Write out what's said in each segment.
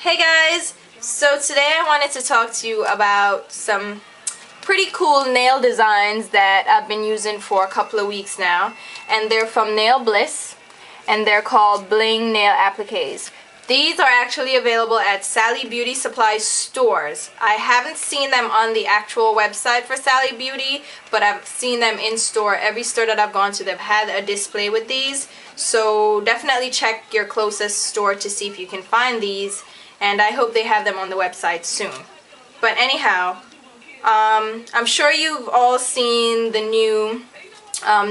Hey guys! So today I wanted to talk to you about some pretty cool nail designs that I've been using for a couple of weeks now, and they're from Nail Bliss and they're called Bling Nail Appliques. These are actually available at Sally Beauty Supply stores. I haven't seen them on the actual website for Sally Beauty, but I've seen them in store. Every store that I've gone to, they've had a display with these. So definitely check your closest store to see if you can find these, and I hope they have them on the website soon. But anyhow, I'm sure you've all seen the new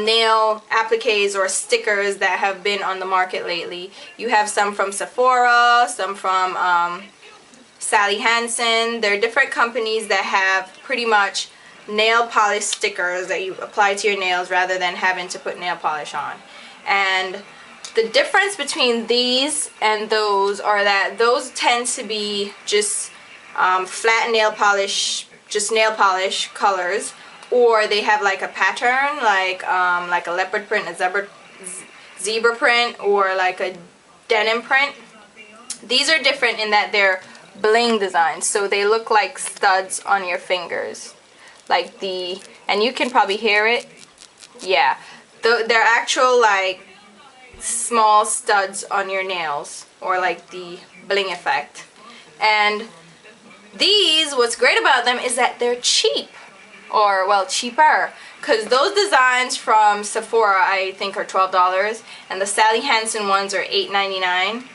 nail appliques or stickers that have been on the market lately. You have some from Sephora, some from Sally Hansen. There are different companies that have pretty much nail polish stickers that you apply to your nails rather than having to put nail polish on. And the difference between these and those are that those tend to be just flat nail polish, just nail polish colors, or they have like a pattern, like a leopard print, a zebra print, or like a denim print. These are different in that they're bling designs, so they look like studs on your fingers, like and you can probably hear it. Yeah, they're actual like small studs on your nails, or like the bling effect. And these, what's great about them is that they're cheap, or well, cheaper, because those designs from Sephora I think are $12 and the Sally Hansen ones are $8.99,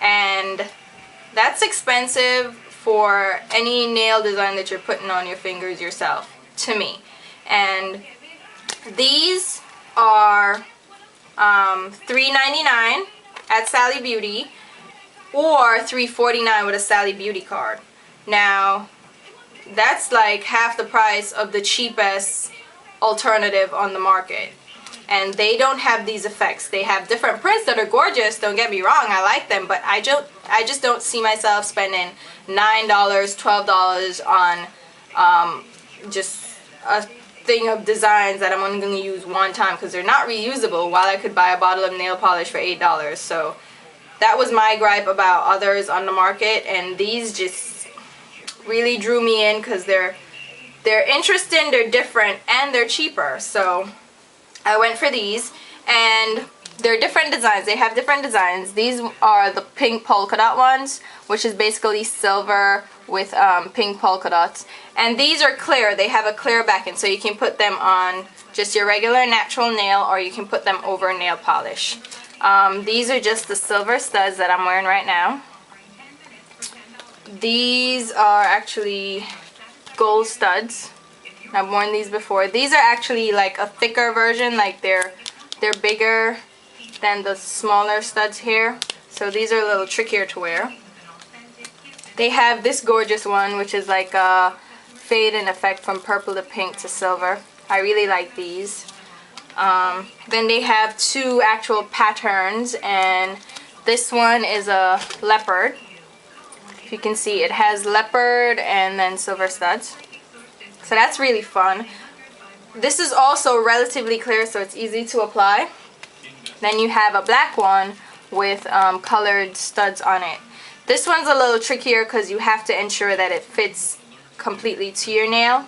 and that's expensive for any nail design that you're putting on your fingers yourself, to me. And these are $3.99 at Sally Beauty, or $3.49 with a Sally Beauty card. Now that's like half the price of the cheapest alternative on the market, and they don't have these effects. They have different prints that are gorgeous, don't get me wrong, I like them, but I just don't see myself spending $9, $12 on just a thing of designs that I'm only going to use one time, because they're not reusable, while I could buy a bottle of nail polish for $8. So that was my gripe about others on the market, and these just really drew me in because they're interesting, they're different, and they're cheaper. So I went for these, and they're different designs. They have different designs. These are the pink polka dot ones, which is basically silver with pink polka dots, and these are clear. They have a clear backing, so you can put them on just your regular natural nail, or you can put them over nail polish. These are just the silver studs that I'm wearing right now. These are actually gold studs. I've worn these before. These are actually like a thicker version, like they're bigger than the smaller studs here, so these are a little trickier to wear. They have this gorgeous one, which is like a fade in effect from purple to pink to silver. I really like these. Then they have two actual patterns, and this one is a leopard. If you can see, it has leopard and then silver studs. So that's really fun. This is also relatively clear, so it's easy to apply. Then you have a black one with colored studs on it. This one's a little trickier because you have to ensure that it fits completely to your nail.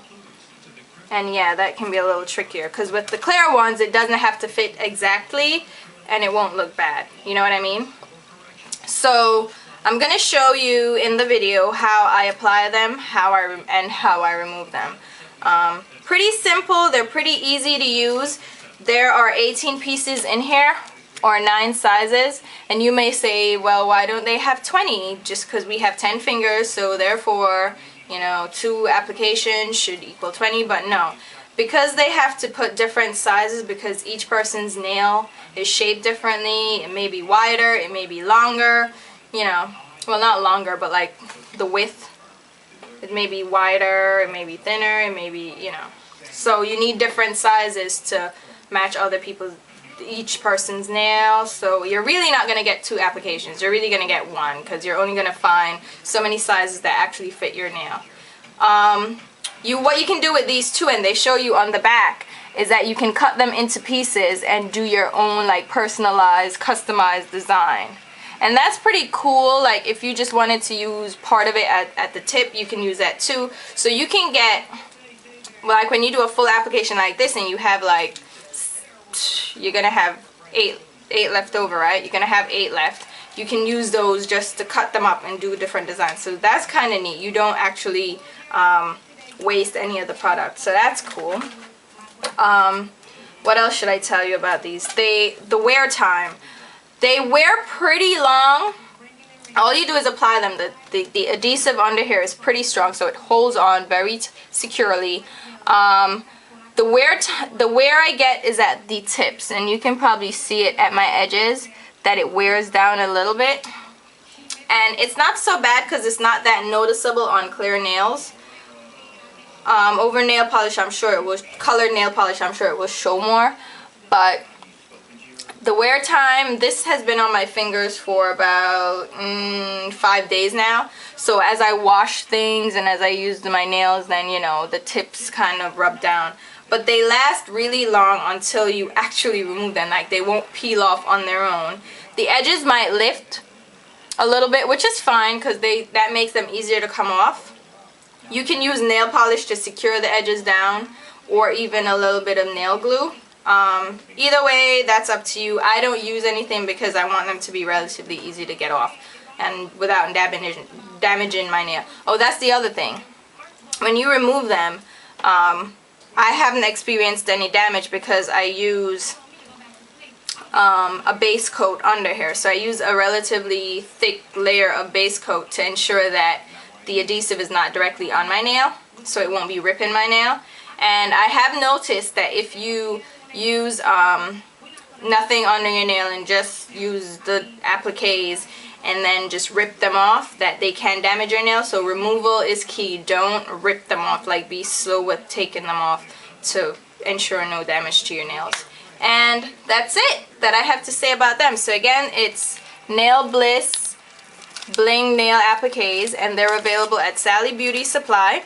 And yeah, that can be a little trickier because with the clear ones, it doesn't have to fit exactly and it won't look bad. You know what I mean? So I'm going to show you in the video how I apply them, and how I remove them. Pretty simple. They're pretty easy to use. There are 18 pieces in here, or 9 sizes, and you may say, well, why don't they have 20? Just because we have 10 fingers, so therefore, you know, 2 applications should equal 20, but no. Because they have to put different sizes, because each person's nail is shaped differently. It may be wider, it may be longer, you know, well, not longer, but like the width. It may be wider, it may be thinner, it may be, you know. So you need different sizes to match each person's nail. So you're really not going to get 2 applications. You're really going to get 1, because you're only going to find so many sizes that actually fit your nail. What you can do with these too, and they show you on the back, is that you can cut them into pieces and do your own like personalized, customized design. And that's pretty cool. Like if you just wanted to use part of it at the tip, you can use that too. So you can get, like when you do a full application like this and you have like, you're gonna have eight left over, right? You're gonna have 8 left. You can use those just to cut them up and do different designs. So that's kind of neat. You don't actually waste any of the product. So that's cool. What else should I tell you about these? The wear time. They wear pretty long. All you do is apply them. The adhesive under here is pretty strong, so it holds on very securely. The wear I get is at the tips, and you can probably see it at my edges that it wears down a little bit. And it's not so bad because it's not that noticeable on clear nails. Over nail polish, I'm sure it will, colored nail polish, I'm sure it will show more. But the wear time, this has been on my fingers for about 5 days now. So as I wash things and as I use my nails, then you know, the tips kind of rub down. But they last really long until you actually remove them. Like they won't peel off on their own. The edges might lift a little bit, which is fine because that makes them easier to come off. You can use nail polish to secure the edges down, or even a little bit of nail glue. Either way, that's up to you. I don't use anything because I want them to be relatively easy to get off and without damaging my nail. Oh, that's the other thing. When you remove them, I haven't experienced any damage because I use a base coat under here. So I use a relatively thick layer of base coat to ensure that the adhesive is not directly on my nail, so it won't be ripping my nail. And I have noticed that if you use nothing under your nail and just use the appliques and then just rip them off, that they can damage your nail. So removal is key. Don't rip them off. Like be slow with taking them off to ensure no damage to your nails. And that's it that I have to say about them. So again, it's Nail Bliss Bling Nail Appliques, and they're available at Sally Beauty Supply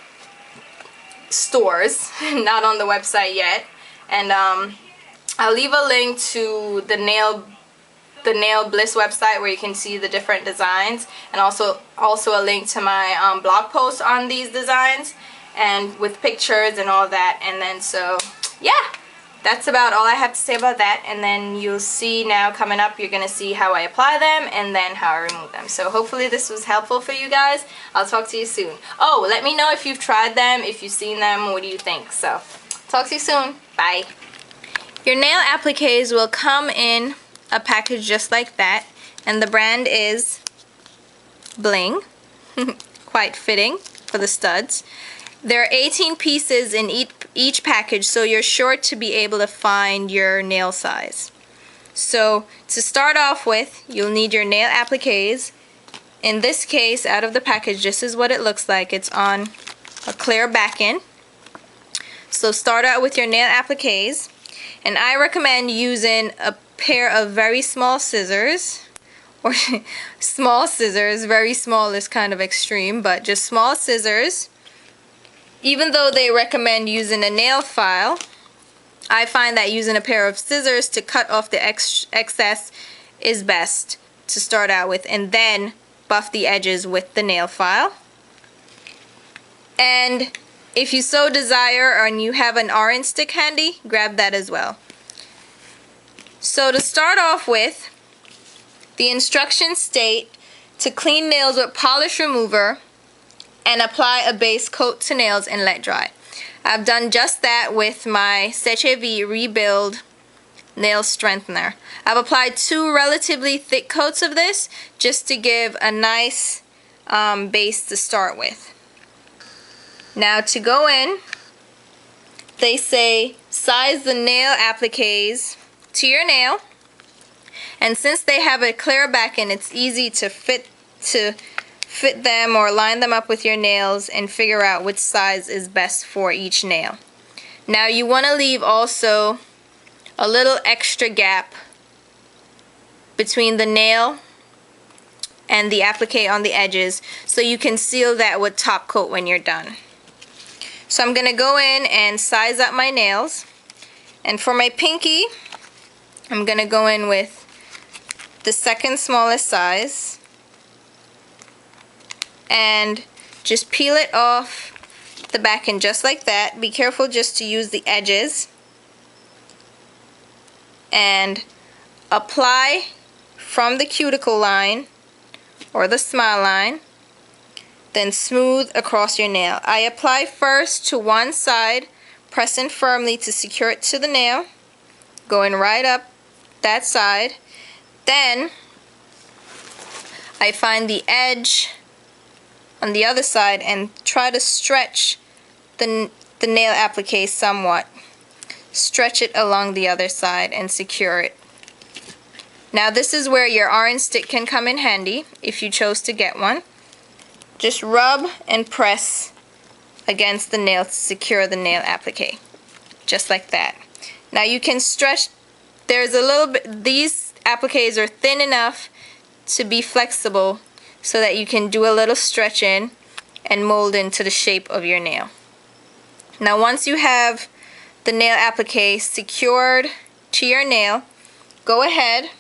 stores, not on the website yet. And I'll leave a link to the Nail Bliss website where you can see the different designs, and also a link to my blog post on these designs and with pictures and all that. And then so yeah, that's about all I have to say about that. And then you'll see now coming up, you're gonna see how I apply them and then how I remove them. So hopefully this was helpful for you guys. I'll talk to you soon. Oh, let me know if you've tried them, if you've seen them, what do you think? So talk to you soon. Bye. Your nail appliques will come in a package just like that, and the brand is Bling. Quite fitting for the studs. There are 18 pieces in each package, so you're sure to be able to find your nail size. So to start off with, you'll need your nail appliques. In this case, out of the package, this is what it looks like. It's on a clear backing. So start out with your nail appliques, and I recommend using a pair of very small scissors, or small scissors. Very small is kind of extreme, but just small scissors. Even though they recommend using a nail file, I find that using a pair of scissors to cut off the excess is best to start out with, and then buff the edges with the nail file. And if you so desire and you have an orange stick handy, grab that as well. So to start off with, the instructions state to clean nails with polish remover and apply a base coat to nails and let dry. I've done just that with my CHV Rebuild nail strengthener. I've applied 2 relatively thick coats of this just to give a nice base to start with. Now to go in, they say size the nail appliques to your nail, and since they have a clear backing, it's easy to fit them or line them up with your nails and figure out which size is best for each nail. Now you want to leave also a little extra gap between the nail and the applique on the edges, so you can seal that with top coat when you're done. So I'm going to go in and size up my nails, and for my pinky I'm going to go in with the second smallest size, and just peel it off the back end just like that. Be careful just to use the edges, and apply from the cuticle line or the smile line, then smooth across your nail. I apply first to one side, pressing firmly to secure it to the nail, going right up that side. Then I find the edge on the other side and try to stretch the nail applique somewhat. Stretch it along the other side and secure it. Now this is where your orange stick can come in handy if you chose to get one. Just rub and press against the nail to secure the nail applique. Just like that. Now you can stretch, there's a little bit, these appliques are thin enough to be flexible so that you can do a little stretching and mold into the shape of your nail. Now once you have the nail applique secured to your nail, go ahead,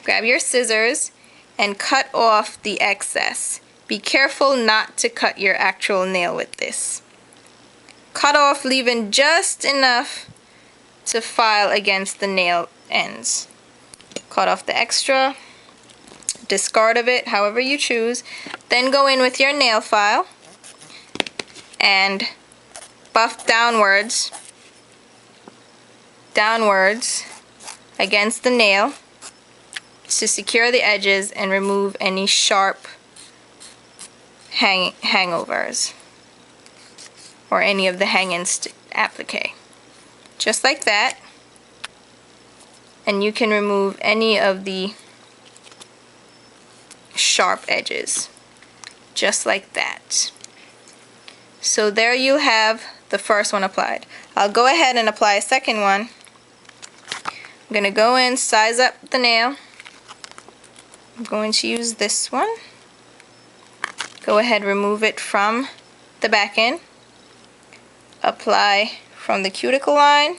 grab your scissors and cut off the excess. Be careful not to cut your actual nail with this. Cut off, leaving just enough to file against the nail ends. Cut off the extra, discard of it however you choose. Then go in with your nail file and buff downwards against the nail to secure the edges and remove any sharp hangovers or any of the hanging applique. Just like that. And you can remove any of the sharp edges. Just like that. So there you have the first one applied. I'll go ahead and apply a second one. I'm going to go in, size up the nail. I'm going to use this one. Go ahead, remove it from the back end. Apply from the cuticle line.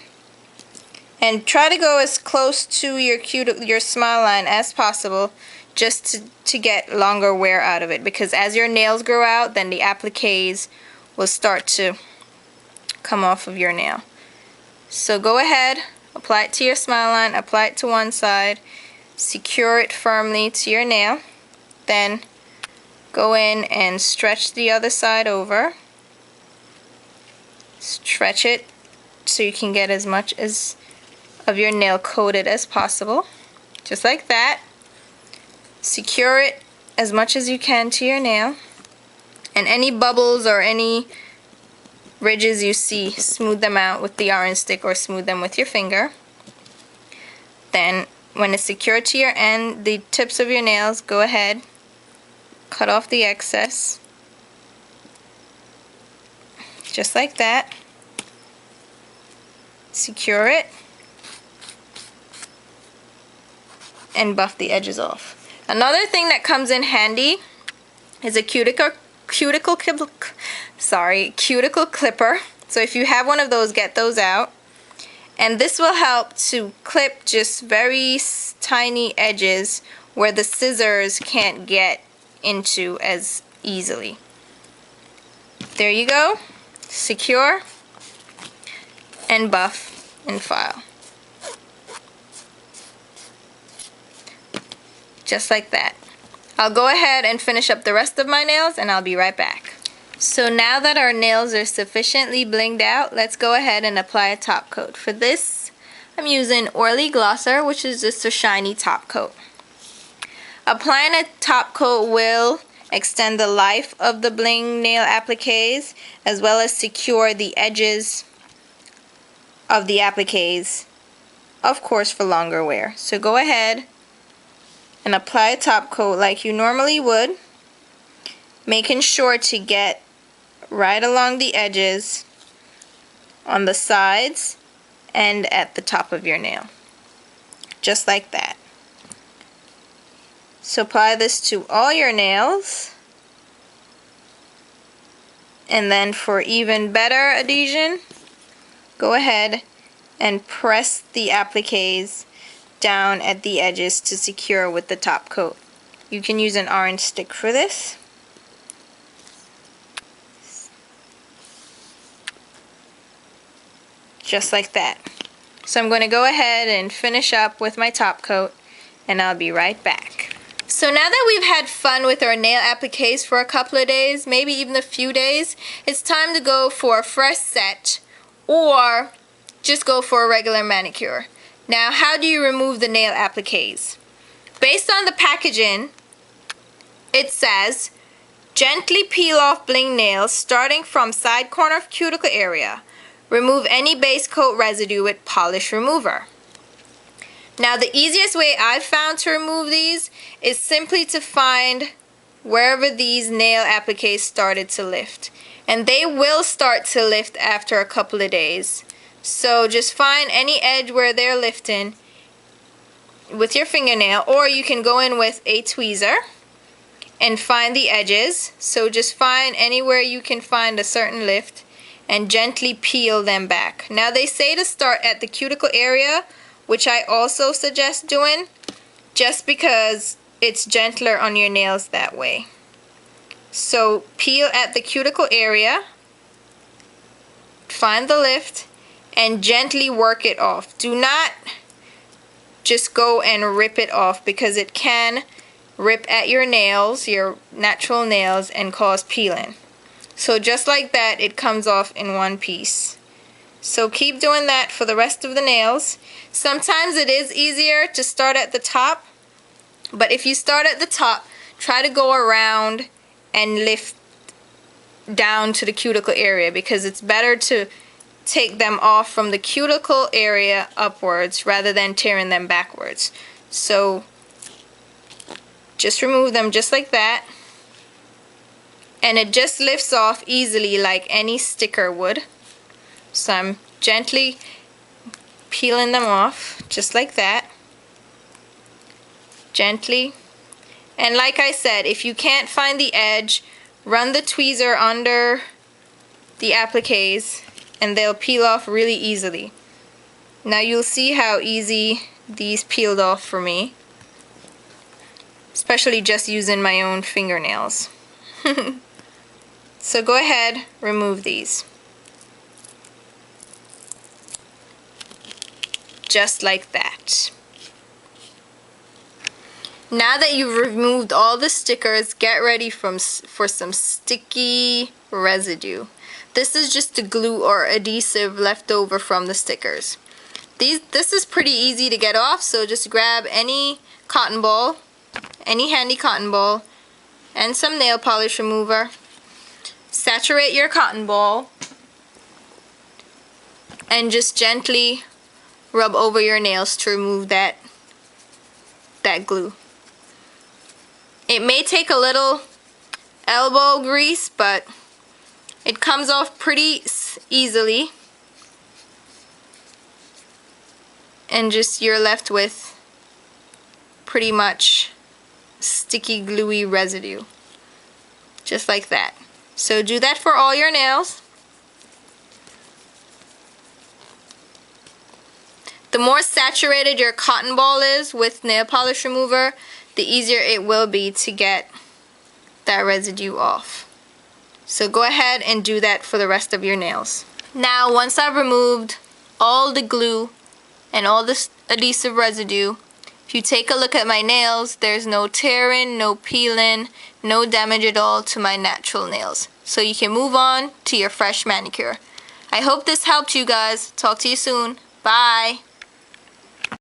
And try to go as close to your smile line as possible, just to get longer wear out of it. Because as your nails grow out, then the appliques will start to come off of your nail. So go ahead, apply it to your smile line, apply it to one side, secure it firmly to your nail. Then go in and stretch the other side over. Stretch it so you can get as much of your nail coated as possible. Just like that. Secure it as much as you can to your nail. And any bubbles or any ridges you see, smooth them out with the orange stick or smooth them with your finger. Then when it's secured to your end, the tips of your nails, go ahead, cut off the excess. Just like that. Secure it. And buff the edges off. Another thing that comes in handy is a cuticle clipper. So if you have one of those, get those out. And this will help to clip just very tiny edges where the scissors can't get into as easily. There you go. Secure and buff and file. Just like that. I'll go ahead and finish up the rest of my nails and I'll be right back. So now that our nails are sufficiently blinged out, let's go ahead and apply a top coat. For this, I'm using Oily Glosser, which is just a shiny top coat. Applying a top coat will extend the life of the bling nail appliques, as well as secure the edges of the appliques, of course, for longer wear. So go ahead and apply a top coat like you normally would, making sure to get right along the edges, on the sides, and at the top of your nail. Just like that. So apply this to all your nails. And then for even better adhesion, go ahead and press the appliques down at the edges to secure with the top coat. You can use an orange stick for this. Just like that. So I'm going to go ahead and finish up with my top coat, and I'll be right back. So now that we've had fun with our nail appliques for a couple of days, maybe even a few days, it's time to go for a fresh set or just go for a regular manicure. Now, how do you remove the nail appliques? Based on the packaging, it says, gently peel off bling nails starting from side corner of cuticle area. Remove any base coat residue with polish remover. Now, the easiest way I've found to remove these is simply to find wherever these nail appliques started to lift. And they will start to lift after a couple of days. So just find any edge where they're lifting with your fingernail, or you can go in with a tweezer and find the edges. So just find anywhere you can find a certain lift and gently peel them back. Now, they say to start at the cuticle area, which I also suggest doing, just because it's gentler on your nails that way. So peel at the cuticle area, find the lift, and gently work it off. Do not just go and rip it off, because it can rip at your nails, your natural nails, and cause peeling. So just like that, it comes off in one piece. So keep doing that for the rest of the nails. Sometimes it is easier to start at the top, but if you start at the top, try to go around and lift down to the cuticle area, because it's better to take them off from the cuticle area upwards rather than tearing them backwards. So just remove them just like that, and it just lifts off easily like any sticker would. So I'm gently peeling them off just like that, gently. And like I said, if you can't find the edge, run the tweezer under the appliques and they'll peel off really easily. Now you'll see how easy these peeled off for me, especially just using my own fingernails. So go ahead, remove these. Just like that. Now that you've removed all the stickers, get ready for some sticky residue. This is just the glue or adhesive left over from the stickers. This is pretty easy to get off, so just grab any cotton ball, any handy cotton ball, and some nail polish remover. Saturate your cotton ball and just gently rub over your nails to remove that glue. It may take a little elbow grease, but it comes off pretty easily, and just you're left with pretty much sticky gluey residue, just like that. So do that for all your nails. The more saturated your cotton ball is with nail polish remover, the easier it will be to get that residue off. So go ahead and do that for the rest of your nails. Now, once I've removed all the glue and all this adhesive residue, if you take a look at my nails, there's no tearing, no peeling, no damage at all to my natural nails. So you can move on to your fresh manicure. I hope this helped you guys. Talk to you soon. Bye.